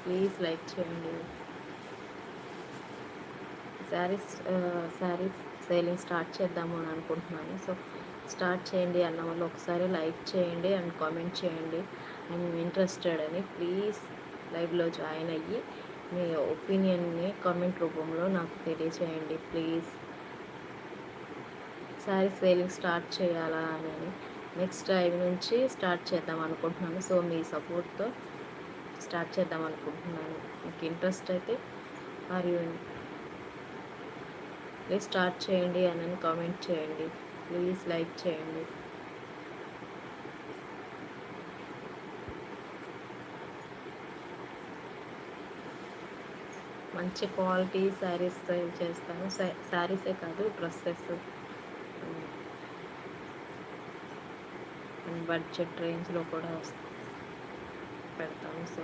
Please like చేయండి. Saris selling start చేద్దాము అని అనుకుంటున్నాను. సో స్టార్ట్ చేయండి అన్న వాళ్ళు ఒకసారి లైక్ చేయండి అండ్ కామెంట్ చేయండి. ఐఎమ్ ఇంట్రెస్టెడ్ అని ప్లీజ్ లైవ్లో జాయిన్ అయ్యి మీ ఒపీనియన్ని కామెంట్ రూపంలో నాకు తెలియచేయండి ప్లీజ్. శారీస్ సేలింగ్ స్టార్ట్ చేయాలా అని నెక్స్ట్ టైం నుంచి స్టార్ట్ చేద్దాం అనుకుంటున్నాను. సో మీ సపోర్ట్తో స్టార్ట్ చేద్దాం అనుకుంటున్నాను. మీకు ఇంట్రెస్ట్ అయితే మరియు ప్లీజ్ స్టార్ట్ చేయండి అని కామెంట్ చేయండి. ప్లీజ్ లైక్ చేయండి. మంచి క్వాలిటీ శారీస్ సేల్ చేస్తాను. శారీసే కాదు, డ్రెస్సెస్ బడ్జెట్ రేంజ్లో కూడా పెడతాను. సో